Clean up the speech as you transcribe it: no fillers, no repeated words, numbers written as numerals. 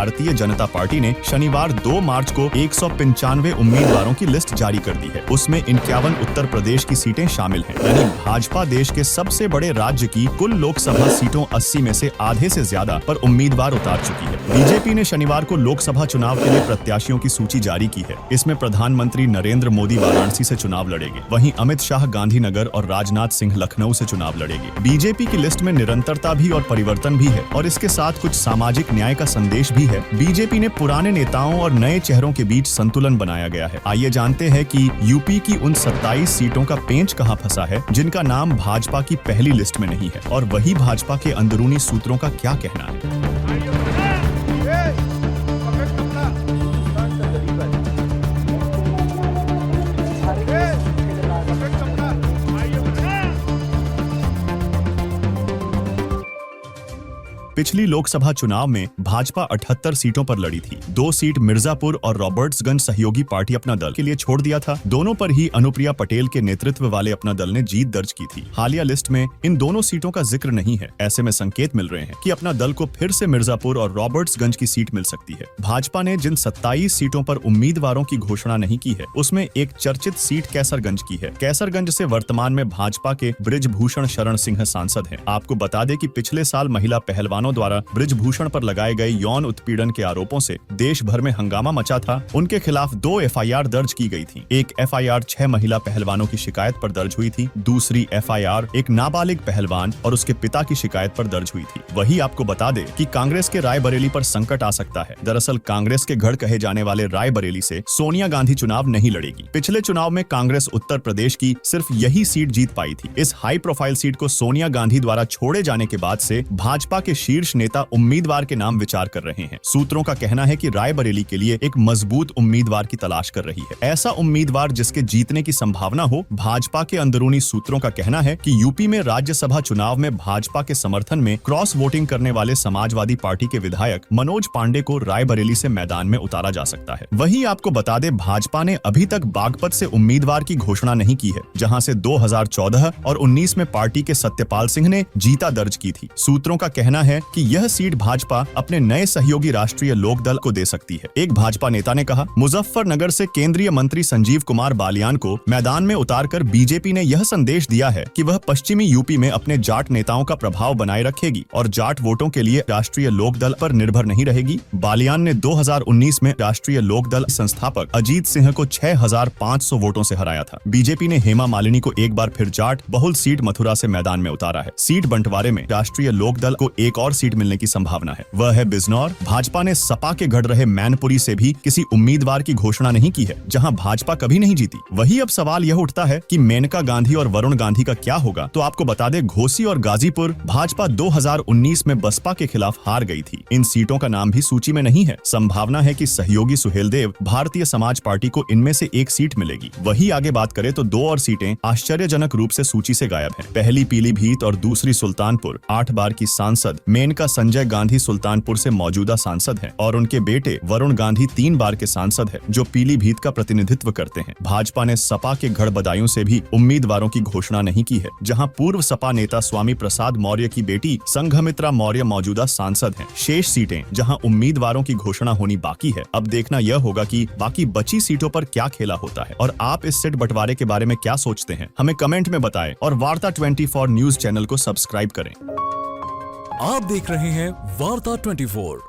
Bharatiya Janata party ने शनिवार 2 मार्च को 195 उम्मीदवारों की लिस्ट जारी कर दी है। उसमें 51 उत्तर प्रदेश की सीटें शामिल हैं। यानी भाजपा देश के सबसे बड़े राज्य की कुल लोकसभा सीटों 80 में से आधे से ज्यादा पर उम्मीदवार उतार चुकी है। बीजेपी ने शनिवार को लोकसभा चुनाव के लिए प्रत्याशियों की सूची जारी की है। इसमें प्रधानमंत्री नरेंद्र मोदी वाराणसी से चुनाव लड़ेंगे, वहीं अमित शाह गांधीनगर और राजनाथ सिंह लखनऊ से चुनाव लड़ेंगे। बीजेपी की लिस्ट में निरंतरता भी और परिवर्तन भी है और इसके साथ कुछ सामाजिक न्याय का संदेश भी है। बीजेपी ने पुराने नेताओं और नए चेहरों के बीच संतुलन बनाया गया है। आइए जानते हैं कि यूपी की उन 27 सीटों का पेंच कहां फंसा है जिनका नाम भाजपा की पहली लिस्ट में नहीं है, और वही भाजपा के अंदरूनी सूत्रों का क्या कहना है। पिछली लोकसभा चुनाव में भाजपा 78 सीटों पर लड़ी थी। 2 सीट मिर्जापुर और रॉबर्ट्सगंज सहयोगी पार्टी अपना दल के लिए छोड़ दिया था। दोनों पर ही अनुप्रिया पटेल के नेतृत्व वाले अपना दल ने जीत दर्ज की थी। हालिया लिस्ट में इन दोनों सीटों का जिक्र नहीं है। ऐसे में संकेत मिल रहे हैं कि अपना दल को फिर से मिर्जापुर और रॉबर्ट्सगंज की सीट मिल सकती है। भाजपा ने जिन 27 सीटों पर उम्मीदवारों की घोषणा नहीं की है, उसमें एक चर्चित सीट कैसरगंज की है। कैसरगंज से वर्तमान में भाजपा के बृजभूषण शरण सिंह सांसद हैं। आपको बता दें कि पिछले साल महिला पहलवान द्वारा बृजभूषण पर लगाए गए यौन उत्पीड़न के आरोपों से देश भर में हंगामा मचा था। उनके खिलाफ 2 एफआईआर दर्ज की गई थी। एक एफआईआर 6 महिला पहलवानों की शिकायत पर दर्ज हुई थी। दूसरी एफआईआर एक नाबालिग पहलवान और उसके पिता की शिकायत पर दर्ज हुई थी। वही आपको बता दे कि कांग्रेस के रायबरेली पर संकट आ सकता है। दरअसल कांग्रेस के गढ़ कहे जाने वाले रायबरेली से सोनिया गांधी चुनाव नहीं लड़ेगी। पिछले चुनाव में कांग्रेस उत्तर प्रदेश की सिर्फ यही सीट जीत पाई थी। इस हाई प्रोफाइल सीट को सोनिया गांधी द्वारा छोड़े जाने के बाद से भाजपा के शीर्ष नेता उम्मीदवार के नाम विचार कर रहे हैं। सूत्रों का कहना है कि रायबरेली के लिए एक मजबूत उम्मीदवार की तलाश कर रही है। ऐसा उम्मीदवार जिसके जीतने की संभावना हो। भाजपा के अंदरूनी सूत्रों का कहना है कि यूपी में राज्यसभा चुनाव में भाजपा के समर्थन में क्रॉस वोटिंग करने वाले समाजवादी पार्टी के विधायक मनोज पांडे को रायबरेली से मैदान में उतारा जा सकता है। वहीं आपको बता दें, भाजपा ने अभी तक बागपत से उम्मीदवार की घोषणा नहीं की है, जहां से 2014 और 19 में पार्टी के सत्यपाल सिंह ने जीता दर्ज की थी। सूत्रों का कहना है कि यह सीट भाजपा अपने नए सहयोगी राष्ट्रीय लोकदल को दे सकती है। एक भाजपा नेता ने कहा, मुजफ्फरनगर से केंद्रीय मंत्री संजीव कुमार बालियान को मैदान में उतारकर बीजेपी ने यह संदेश दिया है कि वह पश्चिमी यूपी में अपने जाट नेताओं का प्रभाव बनाए रखेगी और जाट वोटों के लिए राष्ट्रीय लोकदल पर निर्भर नहीं रहेगी। बालियान ने 2019 में राष्ट्रीय लोकदल संस्थापक अजीत सिंह को 6500 वोटों से हराया था। बीजेपी ने हेमा मालिनी को एक बार फिर जाट बहुल सीट मथुरा से मैदान में उतारा है। सीट बंटवारे में राष्ट्रीय लोकदल को एक और सीट मिलने की संभावना है, वह है बिजनौर। भाजपा ने सपा के गढ़ रहे मैनपुरी से भी किसी उम्मीदवार की घोषणा नहीं की है, जहां भाजपा कभी नहीं जीती। वही अब सवाल यह उठता है कि मेनका गांधी और वरुण गांधी का क्या होगा। तो आपको बता दें, घोसी और गाजीपुर भाजपा 2019 में बसपा के खिलाफ हार गई थी। इन सीटों का नाम भी सूची में नहीं है। संभावना है कि सहयोगी सुहेलदेव भारतीय समाज पार्टी को इनमें से एक सीट मिलेगी। वही आगे बात करें तो 2 और सीटें आश्चर्यजनक रूप से सूची से गायब हैं। पहली पीलीभीत और दूसरी सुल्तानपुर। 8 बार की सांसद मेनका संजय गांधी सुल्तानपुर से मौजूदा सांसद हैं और उनके बेटे वरुण गांधी 3 बार के सांसद हैं, जो पीलीभीत का प्रतिनिधित्व करते हैं। भाजपा ने सपा के गढ़ बदायूं से भी उम्मीदवारों की घोषणा नहीं की है, जहां पूर्व सपा नेता स्वामी प्रसाद मौर्य की बेटी संघमित्रा मौर्य मौजूदा सांसद हैं। शेष सीटें जहां उम्मीदवारों की घोषणा होनी बाकी है। अब देखना यह होगा कि बाकी बची सीटों पर क्या खेला होता है और आप इस सीट बंटवारे के बारे में क्या सोचते हैं, हमें कमेंट में बताएं और वार्ता 24 न्यूज चैनल को सब्सक्राइब करें। आप देख रहे हैं वार्ता 24।